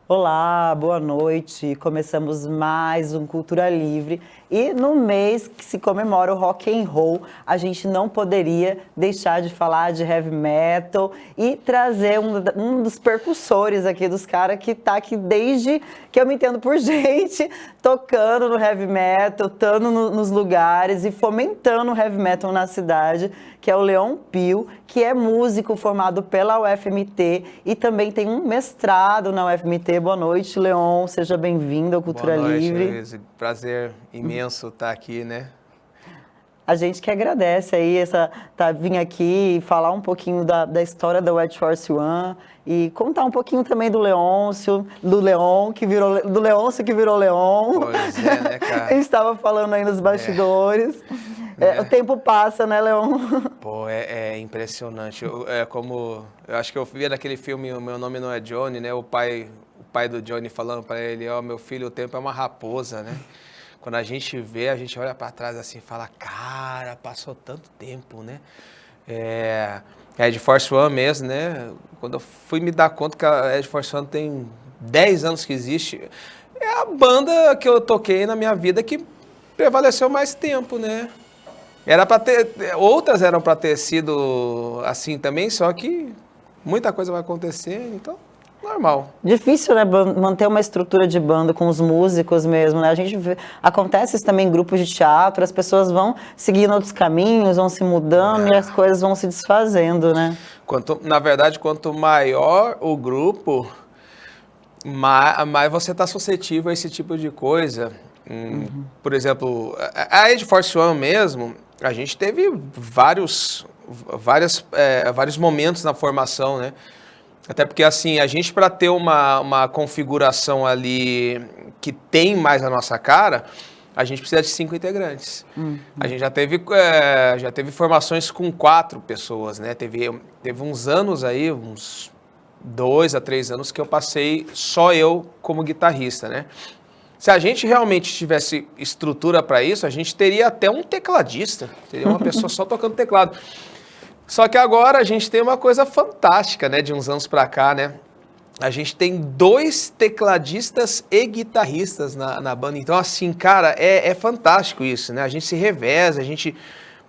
Olá, boa noite. Começamos mais um Cultura Livre e no mês que se comemora o rock and roll, a gente não poderia deixar de falar de heavy metal e trazer um dos percussores aqui, dos caras que tá aqui desde que eu me entendo por gente, tocando no heavy metal, estando nos lugares e fomentando o heavy metal na cidade, que é o Leon Pio, que é músico formado pela UFMT e também tem um mestrado na UFMT. Boa noite, Leon. Seja bem-vindo ao Cultura Boa noite, Livre. Luiz. Prazer imenso estar aqui, né? A gente que agradece aí vir aqui e falar um pouquinho da história da Wedge Force One e contar um pouquinho também do Leôncio, do Leôncio que virou Leon. Pois é, né, cara? A gente estava falando aí nos bastidores. O tempo passa, né, Leon? Pô, é impressionante. Eu acho que eu vi naquele filme O Meu Nome Não é Johnny, né? O pai do Johnny falando para ele, ó, meu filho, o tempo é uma raposa, né? Quando a gente vê, a gente olha para trás assim e fala, cara, passou tanto tempo, né? A Ed Force One mesmo, né? Quando eu fui me dar conta que a Ed Force One tem 10 anos que existe, é a banda que eu toquei na minha vida que prevaleceu mais tempo, né? Era para ter, outras eram para ter sido assim também, só que muita coisa vai acontecer, então normal. Difícil, né, manter uma estrutura de banda com os músicos mesmo, né? A gente vê, acontece isso também em grupos de teatro, as pessoas vão seguindo outros caminhos, vão se mudando e as coisas vão se desfazendo, né? Na verdade, quanto maior o grupo, mais você está suscetível a esse tipo de coisa. Por exemplo, a Ed Force One mesmo, a gente teve vários momentos na formação, né? Até porque, assim, a gente, para ter uma configuração ali que tem mais a nossa cara, a gente precisa de 5 integrantes. A gente já teve formações com 4 pessoas, né? Teve uns anos aí, uns 2 a 3 anos, que eu passei só eu como guitarrista, né? Se a gente realmente tivesse estrutura para isso, a gente teria até um tecladista, teria uma pessoa só tocando teclado. Só que agora a gente tem uma coisa fantástica, né, de uns anos para cá, né? A gente tem 2 tecladistas e guitarristas na banda. Então, assim, cara, é fantástico isso, né? A gente se reveza, a gente...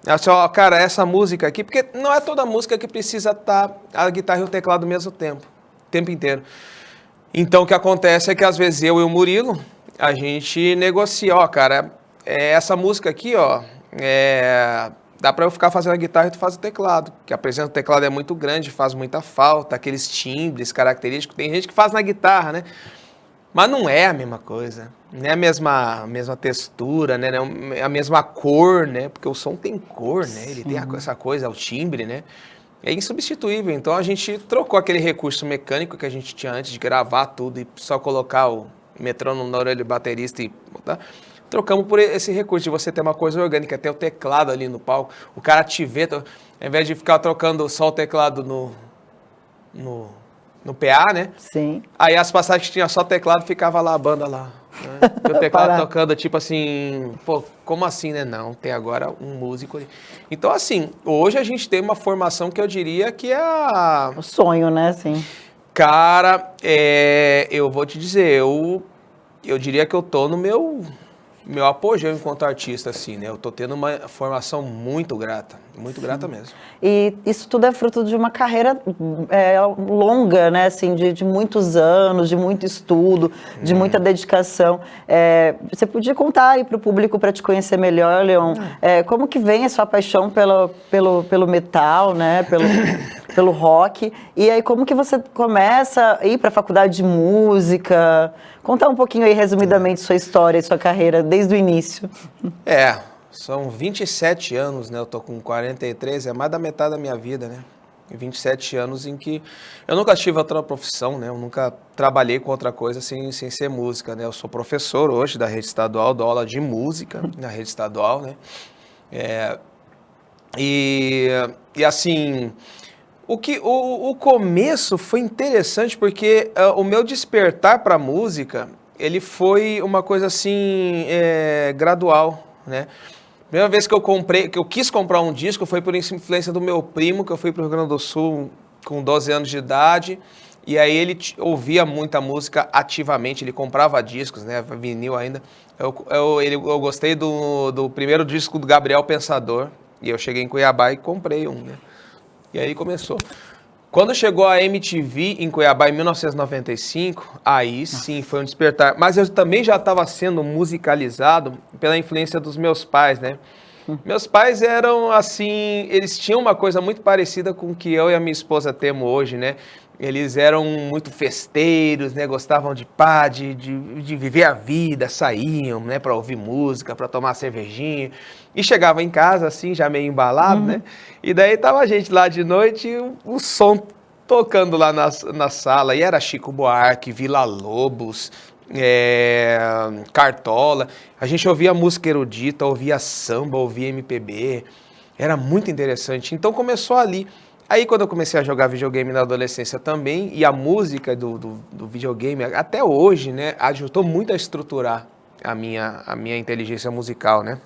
Assim, ó, cara, essa música aqui... Porque não é toda música que precisa estar a guitarra e o teclado ao mesmo tempo. O tempo inteiro. Então, o que acontece é que, às vezes, eu e o Murilo, a gente negocia. Ó, cara, essa música aqui, ó... Dá pra eu ficar fazendo a guitarra e tu faz o teclado. Porque a presença do teclado é muito grande, faz muita falta, aqueles timbres característicos. Tem gente que faz na guitarra, né? Mas não é a mesma coisa. Não é a mesma textura, né? Não é a mesma cor, né? Porque o som tem cor, né? Ele tem essa coisa, o timbre, né? É insubstituível. Então a gente trocou aquele recurso mecânico que a gente tinha antes de gravar tudo e só colocar o metrônomo na orelha do baterista e botar. Trocamos por esse recurso de você ter uma coisa orgânica, ter o teclado ali no palco, o cara te vê, ao invés de ficar trocando só o teclado no PA, né? Sim. Aí as passagens que tinha só teclado, ficava lá a banda lá. Né? E o teclado tocando, tipo assim, pô, como assim, né? Não, tem agora um músico ali. Então, assim, hoje a gente tem uma formação que eu diria que é O sonho, né, assim. Cara, eu vou te dizer, eu diria que eu tô no meu apogeu enquanto artista, assim, né? Eu tô tendo uma formação muito grata mesmo. E isso tudo é fruto de uma carreira longa, né? Assim, de muitos anos, de muito estudo, de muita dedicação. Você podia contar aí para o público para te conhecer melhor, Leon, como que vem a sua paixão pelo metal, né? Pelo rock. E aí, como que você começa a ir para a faculdade de música? Contar um pouquinho aí, resumidamente, sua história e sua carreira desde o início. São 27 anos, né? Eu tô com 43, é mais da metade da minha vida, né? 27 anos em que eu nunca tive outra profissão, né? Eu nunca trabalhei com outra coisa sem ser música, né? Eu sou professor hoje da rede estadual, dou aula de música na rede estadual, né? E assim... O começo foi interessante porque o meu despertar para a música, ele foi uma coisa assim, gradual, né? Primeira vez que eu quis comprar um disco foi por influência do meu primo, que eu fui para o Rio Grande do Sul com 12 anos de idade, E aí ele ouvia muita música ativamente, ele comprava discos, né, vinil ainda. Eu gostei do primeiro disco do Gabriel Pensador, e eu cheguei em Cuiabá e comprei um, né. E aí começou. Quando chegou a MTV em Cuiabá em 1995, aí sim foi um despertar. Mas eu também já estava sendo musicalizado pela influência dos meus pais, né? Meus pais eram assim, eles tinham uma coisa muito parecida com o que eu e a minha esposa temos hoje, né? Eles eram muito festeiros, né? Gostavam de pá, de viver a vida, saíam, né? Para ouvir música, para tomar cervejinha. E chegava em casa, assim, já meio embalado, né? E daí tava a gente lá de noite, o som tocando lá na sala. E era Chico Buarque, Villa-Lobos, Cartola. A gente ouvia música erudita, ouvia samba, ouvia MPB. Era muito interessante. Então começou ali. Aí quando eu comecei a jogar videogame na adolescência também, e a música do videogame, até hoje, né, ajudou muito a estruturar a minha inteligência musical, né?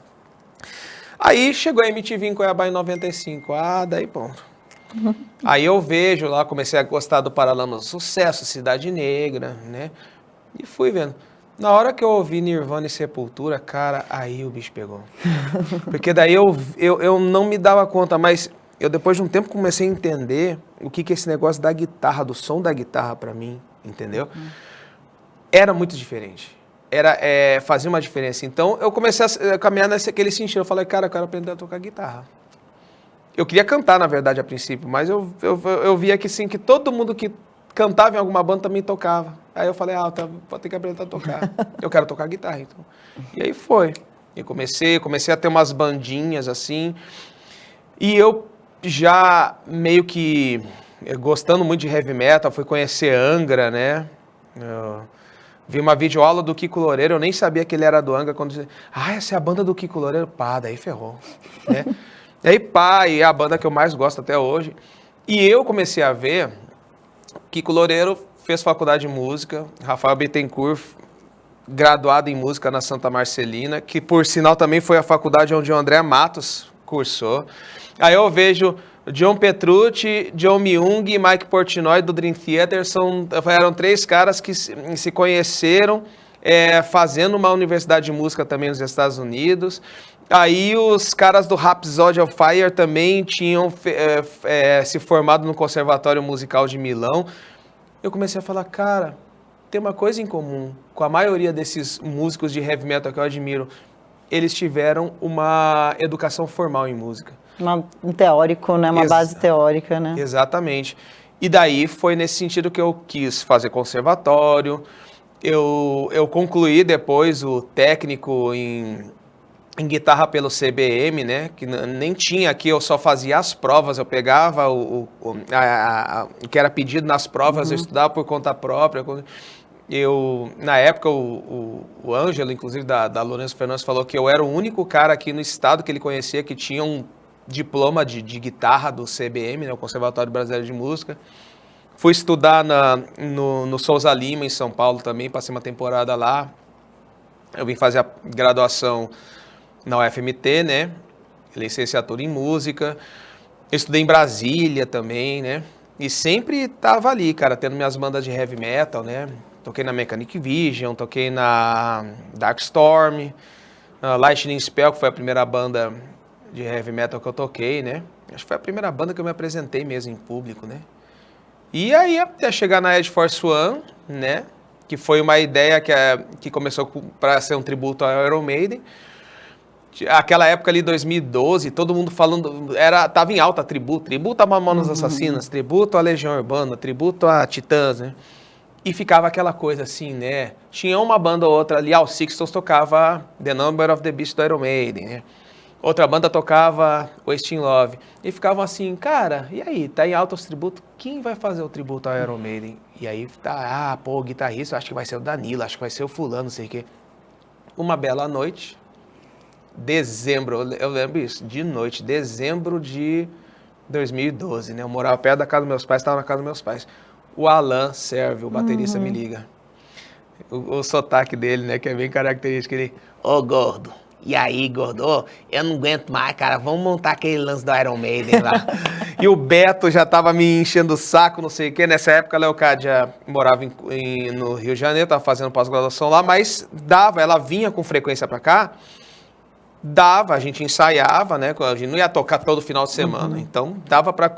Aí chegou a MTV em Cuiabá em 95. Daí ponto. Aí eu vejo lá, comecei a gostar do Paralamas do Sucesso, Cidade Negra, né? E fui vendo. Na hora que eu ouvi Nirvana e Sepultura, cara, aí o bicho pegou. Porque daí eu não me dava conta, mas eu depois de um tempo comecei a entender o que é esse negócio da guitarra, do som da guitarra pra mim, entendeu? Era muito diferente. Fazia uma diferença. Então eu comecei a caminhar naquele sentido. Eu falei, cara, eu quero aprender a tocar guitarra. Eu queria cantar, na verdade, a princípio, mas eu via que sim, que todo mundo que cantava em alguma banda também tocava. Aí eu falei, vou ter que aprender a tocar. Eu quero tocar guitarra, então. E aí foi. Eu comecei a ter umas bandinhas, assim. E eu já meio que gostando muito de heavy metal, fui conhecer Angra, né? Eu vi uma videoaula do Kiko Loureiro, eu nem sabia que ele era do Angra, quando disse, essa é a banda do Kiko Loureiro? Pá, daí ferrou, né? E aí, pá, e é a banda que eu mais gosto até hoje. E eu comecei a ver, Kiko Loureiro fez faculdade de música, Rafael Bittencourt, graduado em música na Santa Marcelina, que por sinal também foi a faculdade onde o André Matos cursou. Aí eu vejo John Petrucci, John Myung e Mike Portnoy do Dream Theater, eram 3 caras que se conheceram fazendo uma universidade de música também nos Estados Unidos. Aí os caras do Rhapsody of Fire também tinham se formado no Conservatório Musical de Milão. Eu comecei a falar, cara, tem uma coisa em comum com a maioria desses músicos de heavy metal que eu admiro. Eles tiveram uma educação formal em música. Um teórico, né? Uma base teórica, né? Exatamente. E daí foi nesse sentido que eu quis fazer conservatório. Eu concluí depois o técnico em guitarra pelo CBM, né? Que nem tinha aqui, eu só fazia as provas, eu pegava o que era pedido nas provas, eu estudava por conta própria. Na época, o Ângelo, inclusive, da Lourenço Fernandes, falou que eu era o único cara aqui no estado que ele conhecia que tinha um diploma de guitarra do CBM, né, o Conservatório Brasileiro de Música. Fui estudar no Souza Lima, em São Paulo também, passei uma temporada lá. Eu vim fazer a graduação na UFMT, né, licenciatura em música. Eu estudei em Brasília também, né, e sempre tava ali, cara, tendo minhas bandas de heavy metal, né. Toquei na Mechanic Vision, toquei na Darkstorm, Lightning Spell, que foi a primeira banda de heavy metal que eu toquei, né? Acho que foi a primeira banda que eu me apresentei mesmo em público, né? E aí, até chegar na Edge Force One, né? Que foi uma ideia que começou para ser um tributo ao Iron Maiden. Aquela época ali, 2012, todo mundo falando, tava em alta tributo a Mamonas Assassinas, tributo a Legião Urbana, tributo a Titãs, né? E ficava aquela coisa assim, né? Tinha uma banda ou outra ali, os Sixtons tocava The Number of the Beast do Iron Maiden, né? Outra banda tocava Wasting Love. E ficavam assim, cara, e aí? Tá em alta os tributos, quem vai fazer o tributo ao Iron Maiden? E aí tá, o guitarrista, acho que vai ser o Danilo, acho que vai ser o fulano, não sei o quê. Uma bela noite, dezembro, eu lembro isso, de noite, dezembro de 2012, né? Eu morava perto da casa dos meus pais, estava na casa dos meus pais. O Alan Sérvio, o baterista, me liga. O sotaque dele, né, que é bem característico, ele... Gordo, e aí, gordo? Eu não aguento mais, cara, vamos montar aquele lance do Iron Maiden lá. E o Beto já tava me enchendo o saco, não sei o quê. Nessa época, a Leocádia morava no Rio de Janeiro, tava fazendo pós-graduação lá, mas dava, ela vinha com frequência pra cá, dava, a gente ensaiava, né? A gente não ia tocar todo final de semana, então dava pra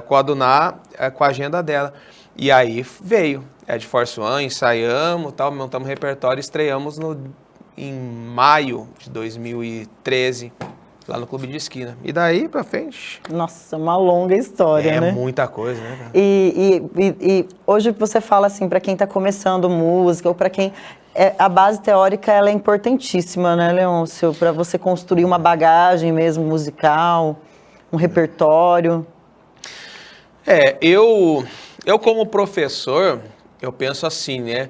coadunar com a agenda dela. E aí veio, Ed Force One, ensaiamos, tal, montamos repertório, estreamos em maio de 2013. Lá no Clube de Esquina. E daí pra frente... Nossa, uma longa história, né? É muita coisa, né, cara? E hoje você fala assim, para quem tá começando música, ou para quem... a base teórica, ela é importantíssima, né, Leôncio? Para você construir uma bagagem mesmo musical, um repertório. Eu como professor, eu penso assim, né?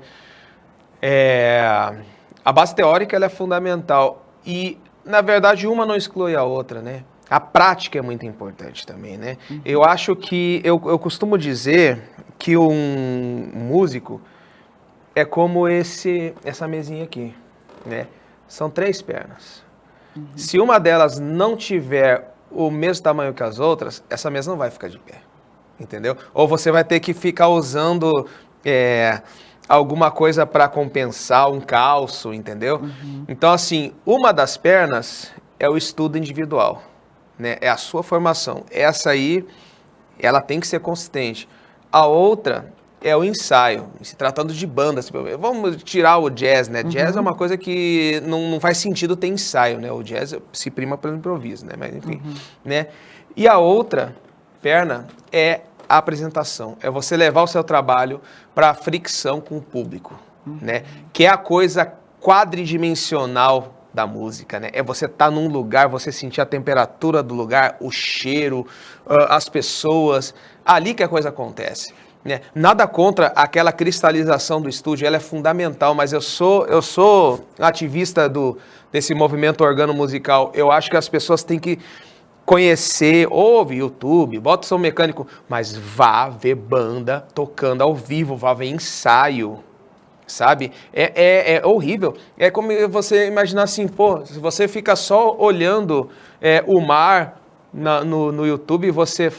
A base teórica, ela é fundamental. E... na verdade, uma não exclui a outra, né? A prática é muito importante também, né? Eu acho que... Eu costumo dizer que um músico é como essa mesinha aqui, né? São 3 pernas. Se uma delas não tiver o mesmo tamanho que as outras, essa mesa não vai ficar de pé, entendeu? Ou você vai ter que ficar usando... alguma coisa para compensar um calço, entendeu? Então, assim, uma das pernas é o estudo individual, né? É a sua formação. Essa aí, ela tem que ser consistente. A outra é o ensaio, se tratando de banda. Vamos tirar o jazz, né? Jazz é uma coisa que não faz sentido ter ensaio, né? O jazz se prima pelo improviso, né? Mas, enfim, né? E a outra perna é a apresentação, é você levar o seu trabalho para a fricção com o público, né? Que é a coisa quadridimensional da música, né? É você estar num lugar, você sentir a temperatura do lugar, o cheiro, as pessoas, ali que a coisa acontece, né? Nada contra aquela cristalização do estúdio, ela é fundamental, mas eu sou ativista desse movimento organo-musical. Eu acho que as pessoas têm que conhecer, ouve YouTube, bota o som mecânico, mas vá ver banda tocando ao vivo, vá ver ensaio, sabe? É horrível. É como você imaginar assim, pô, se você fica só olhando o mar no YouTube, você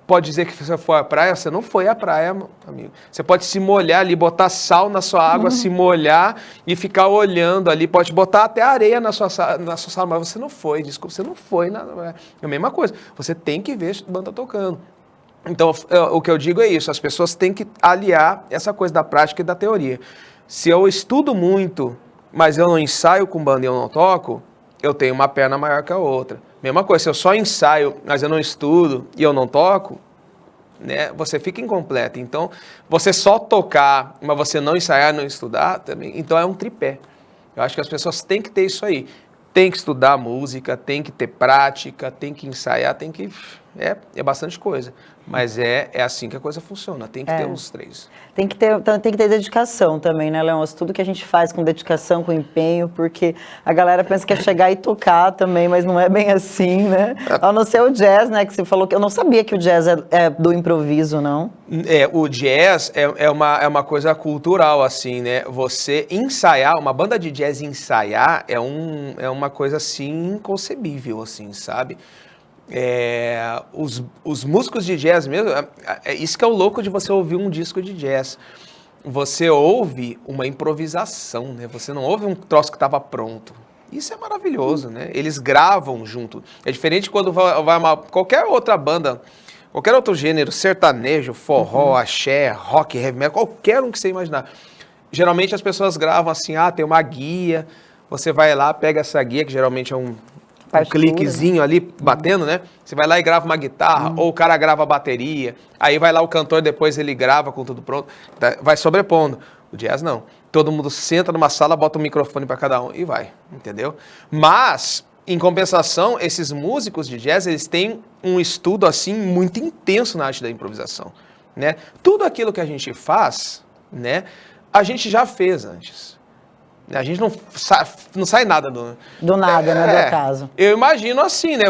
pode dizer que você foi à praia, você não foi à praia, amigo. Você pode se molhar ali, botar sal na sua água, se molhar e ficar olhando ali, pode botar até areia na sua sala, mas você não foi, desculpa, você não foi. É a mesma coisa, você tem que ver a banda tocando. Então, o que eu digo é isso, as pessoas têm que aliar essa coisa da prática e da teoria. Se eu estudo muito, mas eu não ensaio com banda e eu não toco, eu tenho uma perna maior que a outra. Mesma coisa, se eu só ensaio, mas eu não estudo e eu não toco, né, você fica incompleto. Então, você só tocar, mas você não ensaiar, não estudar, também, então é um tripé. Eu acho que as pessoas têm que ter isso aí. Tem que estudar música, tem que ter prática, tem que ensaiar, tem que... É bastante coisa. Mas é assim que a coisa funciona, tem que ter os 3. Tem que ter dedicação também, né, Leôncio? Tudo que a gente faz com dedicação, com empenho, porque a galera pensa que é chegar e tocar também, mas não é bem assim, né? A não ser o jazz, né, que você falou que eu não sabia que o jazz é do improviso, não. O jazz é uma coisa cultural, assim, né? Você ensaiar, uma banda de jazz ensaiar é uma coisa, assim, inconcebível, assim, sabe? Os músicos de jazz mesmo, isso que é o louco de você ouvir um disco de jazz. Você ouve uma improvisação, né? Você não ouve um troço que estava pronto. Isso é maravilhoso, né? Eles gravam junto. É diferente quando vai qualquer outra banda, qualquer outro gênero, sertanejo, forró, axé, rock, heavy metal, qualquer um que você imaginar. Geralmente as pessoas gravam assim, tem uma guia, você vai lá, pega essa guia, que geralmente é um cliquezinho, né, ali batendo, né? Você vai lá e grava uma guitarra, ou o cara grava a bateria, aí vai lá o cantor, depois ele grava com tudo pronto, vai sobrepondo. O jazz não. Todo mundo senta numa sala, bota um microfone para cada um e vai, entendeu? Mas, em compensação, esses músicos de jazz, eles têm um estudo, assim, muito intenso na arte da improvisação, né? Tudo aquilo que a gente faz, né, a gente já fez antes. A gente não sai nada do nada, né, do acaso. Eu imagino assim, né?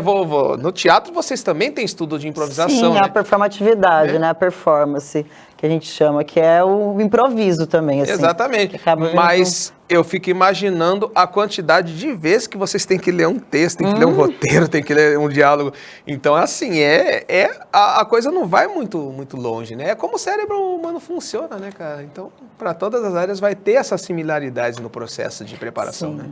No teatro vocês também têm estudo de improvisação, Sim, né? A performatividade, né? A performance, que a gente chama, que é o improviso também, assim. Exatamente. Mas eu fico imaginando a quantidade de vezes que vocês têm que ler um texto, tem que ler um roteiro, tem que ler um diálogo. Então, assim, a coisa não vai muito longe, né? É como o cérebro humano funciona, né, cara? Então, para todas as áreas vai ter essas similaridades no processo de preparação, Sim. né?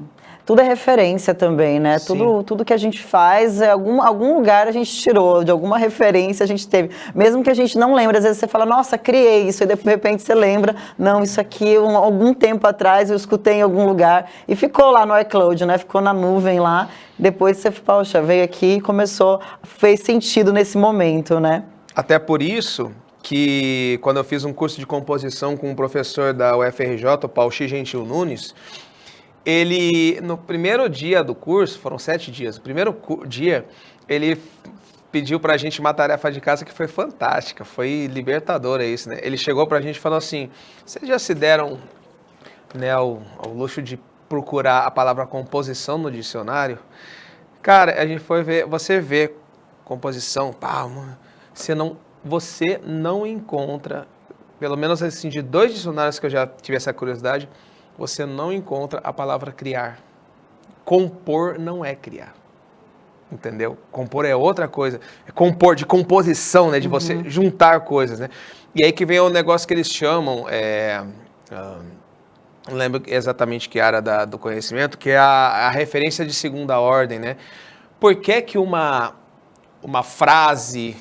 Tudo é referência também, né? Tudo que a gente faz, algum lugar a gente tirou, de alguma referência a gente teve. Mesmo que a gente não lembre, às vezes você fala, nossa, criei isso, e de repente você lembra, não, isso aqui, algum tempo atrás eu escutei em algum lugar, e ficou lá no iCloud, né? Ficou na nuvem lá, depois você, poxa, veio aqui e começou, fez sentido nesse momento, né? Até por isso que quando eu fiz um curso de composição com um professor da UFRJ, o Paulo Gentil Nunes, ele, no primeiro dia do curso, foram 7 dias, no primeiro dia, ele pediu pra gente uma tarefa de casa que foi fantástica, foi libertadora isso, né? Ele chegou pra gente e falou assim, vocês já se deram, né, ao luxo de procurar a palavra composição no dicionário? Cara, a gente foi ver, você vê composição, você não encontra, pelo menos assim, de 2 dicionários que eu já tive essa curiosidade, você não encontra a palavra criar. Compor não é criar. Entendeu? Compor é outra coisa. É compor, de composição, né? De você juntar coisas, né? E aí que vem o negócio que eles chamam, não lembro exatamente que área do conhecimento, que é a referência de segunda ordem, né? Por que uma frase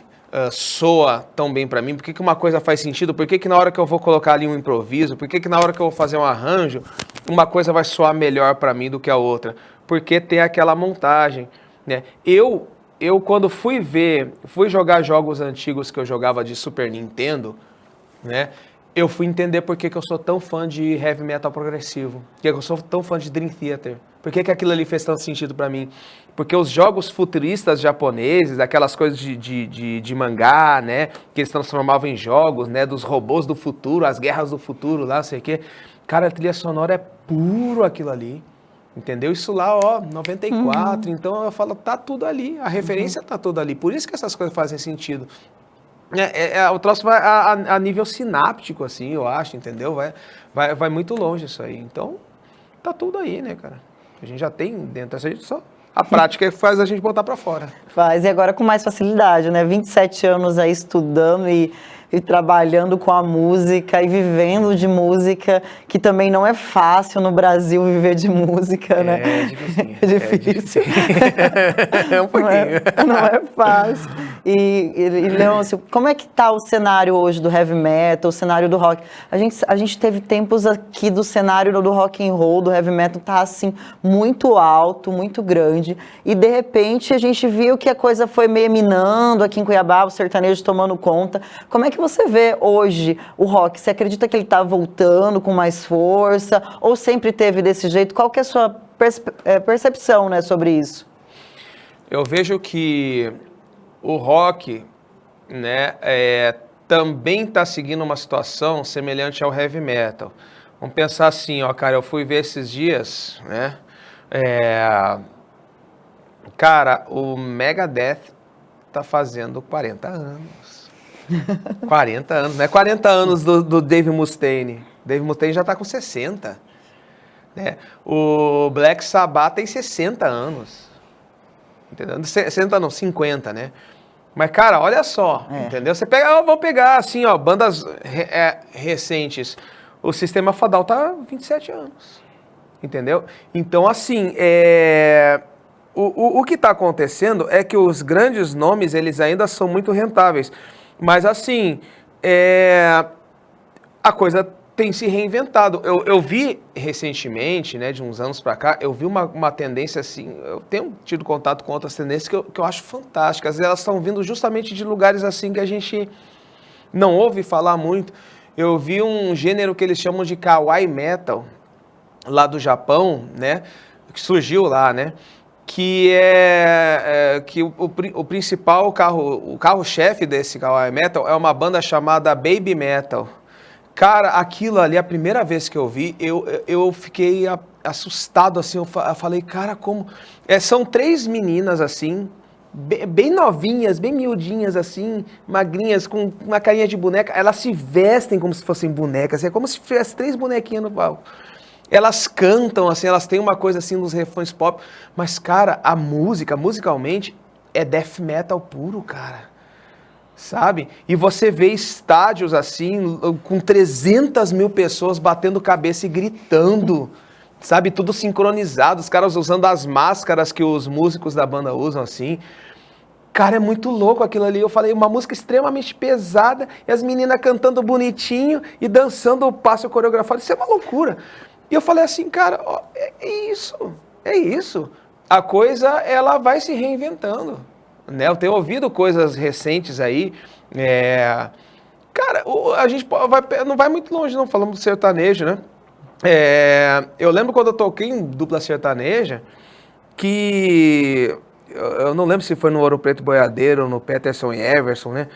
soa tão bem para mim? Por que uma coisa faz sentido? Por que na hora que eu vou colocar ali um improviso, por que na hora que eu vou fazer um arranjo, uma coisa vai soar melhor para mim do que a outra? Porque tem aquela montagem, né? Eu quando fui jogar jogos antigos que eu jogava de Super Nintendo, né? Eu fui entender por que eu sou tão fã de heavy metal progressivo, por que eu sou tão fã de Dream Theater, por que aquilo ali fez tanto sentido para mim. Porque os jogos futuristas japoneses, aquelas coisas de mangá, né, que eles transformavam em jogos, né, dos robôs do futuro, as guerras do futuro lá, sei o quê. Cara, a trilha sonora é puro aquilo ali, entendeu? Isso lá, 94, então eu falo, tá tudo ali, a referência tá toda ali, por isso que essas coisas fazem sentido. O troço vai a nível sináptico, assim, eu acho, entendeu? Vai muito longe isso aí. Então, tá tudo aí, né, cara? A gente já tem dentro, a prática faz a gente botar pra fora. Faz, e agora com mais facilidade, né? 27 anos aí estudando e trabalhando com a música e vivendo de música, que também não é fácil no Brasil viver de música, né? É difícil. É difícil. É um pouquinho. Não é fácil. E Leôncio, como é que tá o cenário hoje do heavy metal, o cenário do rock? A gente teve tempos aqui do cenário do rock and roll, do heavy metal, tá assim, muito alto, muito grande, e de repente a gente viu que a coisa foi meio minando aqui em Cuiabá, o sertanejo tomando conta. Como é que você vê hoje o rock? Você acredita que ele está voltando com mais força? Ou sempre teve desse jeito? Qual que é a sua percepção, né, sobre isso? Eu vejo que o rock, né, também está seguindo uma situação semelhante ao heavy metal. Vamos pensar assim, cara, eu fui ver esses dias, né, cara, o Megadeth tá fazendo 40 anos. 40 anos, não é 40 anos do Dave Mustaine. Dave Mustaine já tá com 60. Né? O Black Sabbath tem 60 anos. Entendeu? 60 não, 50, né? Mas, cara, olha só, entendeu? Você pega, vou pegar, assim, bandas recentes. O Sistema Fadal tá 27 anos. Entendeu? Então, assim, o que está acontecendo é que os grandes nomes, eles ainda são muito rentáveis. Mas, assim, a coisa tem se reinventado. Eu vi recentemente, né, de uns anos para cá, eu vi uma tendência assim, eu tenho tido contato com outras tendências que eu acho fantásticas. Elas estão vindo justamente de lugares assim que a gente não ouve falar muito. Eu vi um gênero que eles chamam de Kawaii Metal, lá do Japão, né, que surgiu lá, né, que que o principal o carro-chefe desse Kawaii Metal é uma banda chamada Baby Metal. Cara, aquilo ali, a primeira vez que eu vi, eu fiquei assustado, assim, eu falei, cara, como... são 3 meninas, assim, bem novinhas, bem miudinhas, assim, magrinhas, com uma carinha de boneca, elas se vestem como se fossem bonecas, é como se tivesse 3 bonequinhas no palco. Elas cantam, assim, elas têm uma coisa assim nos refrões pop, mas, cara, a música, musicalmente, é death metal puro, cara. Sabe? E você vê estádios assim, com 300 mil pessoas batendo cabeça e gritando, sabe? Tudo sincronizado, os caras usando as máscaras que os músicos da banda usam, assim. Cara, é muito louco aquilo ali. Eu falei, uma música extremamente pesada e as meninas cantando bonitinho e dançando o passo coreografado. Isso é uma loucura. E eu falei assim, cara, ó, é isso, é isso. A coisa, ela vai se reinventando, né? Eu tenho ouvido coisas recentes aí, cara, a gente não vai muito longe não, falando do sertanejo, né? Eu lembro quando eu toquei em dupla sertaneja, que eu não lembro se foi no Ouro Preto Boiadeiro ou no Peterson e Everson, né?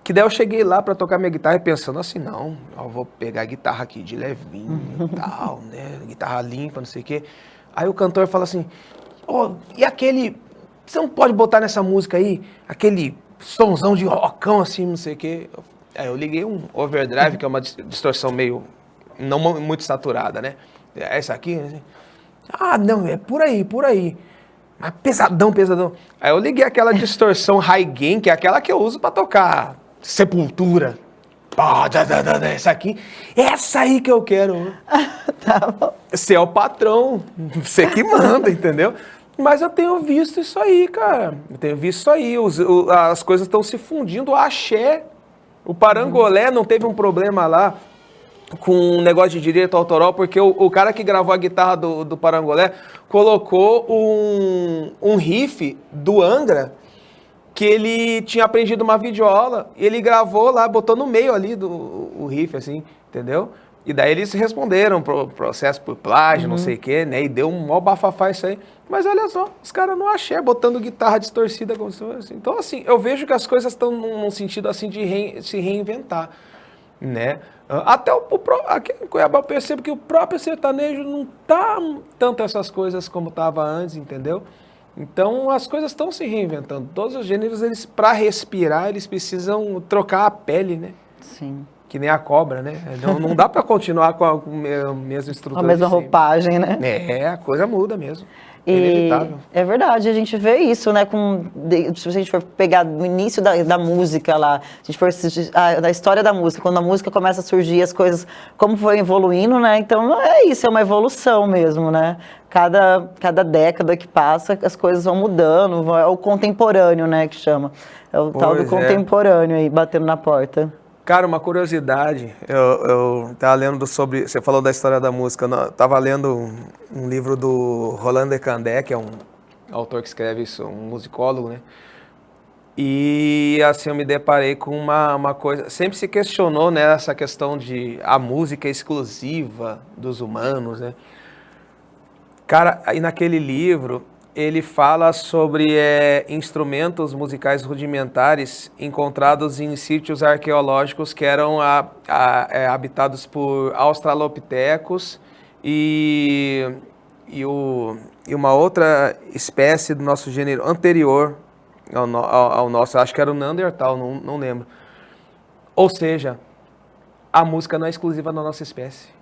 Que daí eu cheguei lá pra tocar minha guitarra e pensando assim, não, eu vou pegar a guitarra aqui de levinho e tal, né? Guitarra limpa, não sei o quê. Aí o cantor fala assim, oh, e aquele, você não pode botar nessa música aí, aquele sonzão de rockão assim, não sei o quê. Aí eu liguei um overdrive, que é uma distorção meio, não muito saturada, né? Essa aqui, assim. Ah, não, é por aí, por aí. Mas pesadão, pesadão. Aí eu liguei aquela distorção high gain, que é aquela que eu uso pra tocar Sepultura. Essa aí que eu quero. Tá bom. Você é o patrão, você que manda, entendeu? Mas eu tenho visto isso aí, cara. Eu tenho visto isso aí. As coisas estão se fundindo. O axé, o parangolé não teve um problema lá com um negócio de direito autoral, porque o cara que gravou a guitarra do parangolé colocou um riff do Angra, que ele tinha aprendido uma videoaula, e ele gravou lá, botou no meio ali o riff, assim, entendeu? E daí eles responderam pro processo por plágio, não sei o quê, né? E deu um maior bafafá isso aí. Mas olha só, os caras não axé, botando guitarra distorcida como se fosse assim. Então, assim, eu vejo que as coisas estão num sentido, assim, de se reinventar, né? Até aqui em Cuiabá eu percebo que o próprio sertanejo não tá tanto essas coisas como tava antes, entendeu? Então as coisas estão se reinventando. Todos os gêneros, eles para respirar, eles precisam trocar a pele, né? Sim. Que nem a cobra, né? Não dá para continuar com a mesma estrutura. A mesma de sempre. roupagem, né? A coisa muda mesmo. É E inevitável. é verdade, a gente vê isso, né? Se a gente for pegar no início da música lá, a gente for da história da música, quando a música começa a surgir, as coisas, como foi evoluindo, né? Então é isso, é uma evolução mesmo, né? Cada década que passa, as coisas vão mudando, é o contemporâneo, né? Que chama. É o tal do contemporâneo aí, batendo na porta. Cara, uma curiosidade, eu tava lendo sobre, você falou da história da música, eu tava lendo um livro do Roland de Candé, que é um autor que escreve isso, um musicólogo, né? E assim eu me deparei com uma coisa, sempre se questionou, né, essa questão de a música exclusiva dos humanos, né? Cara, aí naquele livro ele fala sobre instrumentos musicais rudimentares encontrados em sítios arqueológicos que eram habitados por australopitecos e uma outra espécie do nosso gênero anterior ao nosso, acho que era o Neandertal, não lembro. Ou seja, a música não é exclusiva da nossa espécie.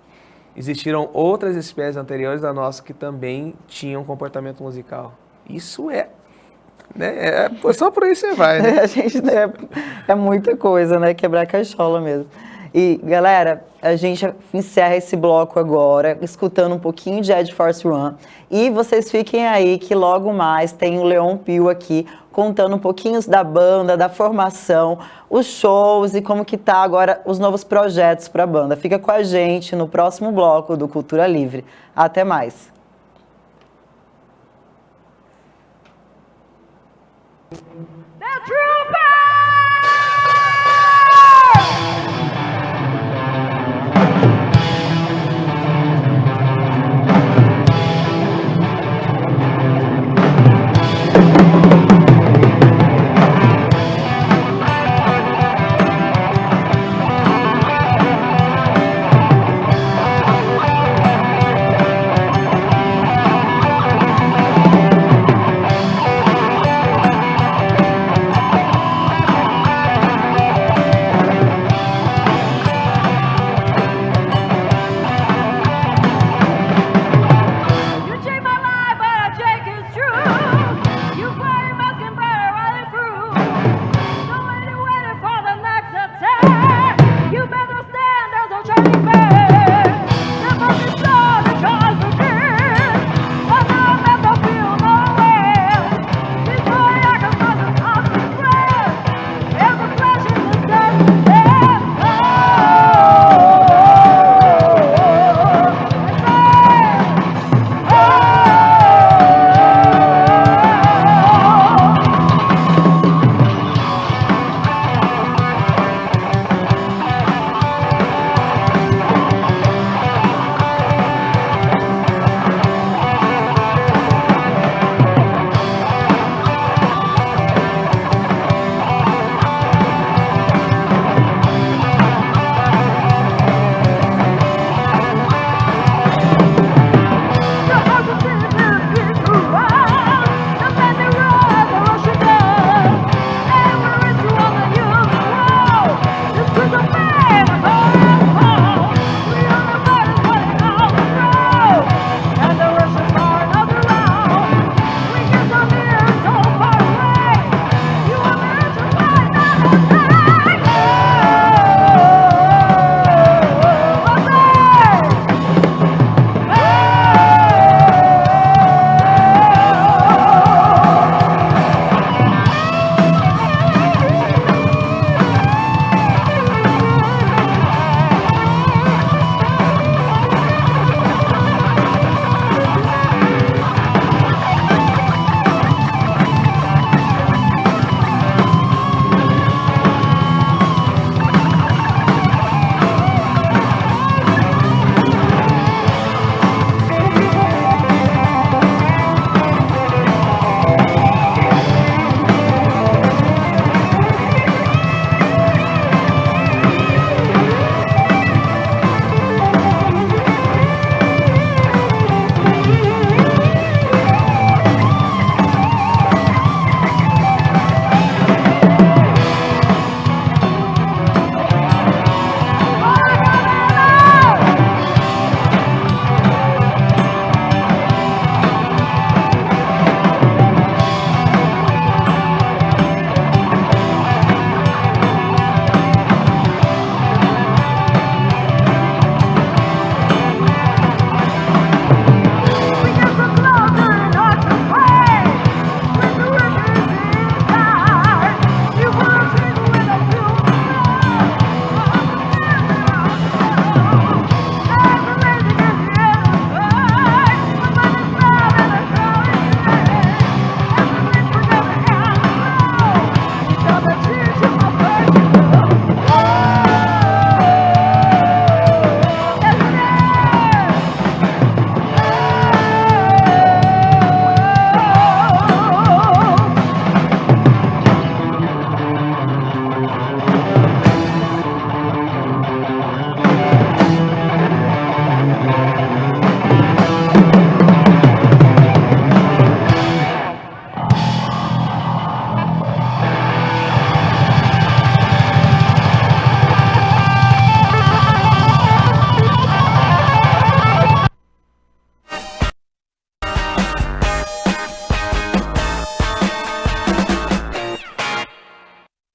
Existiram outras espécies anteriores da nossa que também tinham comportamento musical. Isso né? Só por aí você vai, né? A gente, é muita coisa, né? Quebrar a caixola mesmo. E, galera, a gente encerra esse bloco agora, escutando um pouquinho de Ed Force One. E vocês fiquem aí que logo mais tem o Leon Pio aqui, contando um pouquinho da banda, da formação, os shows e como que tá agora os novos projetos para a banda. Fica com a gente no próximo bloco do Cultura Livre. Até mais.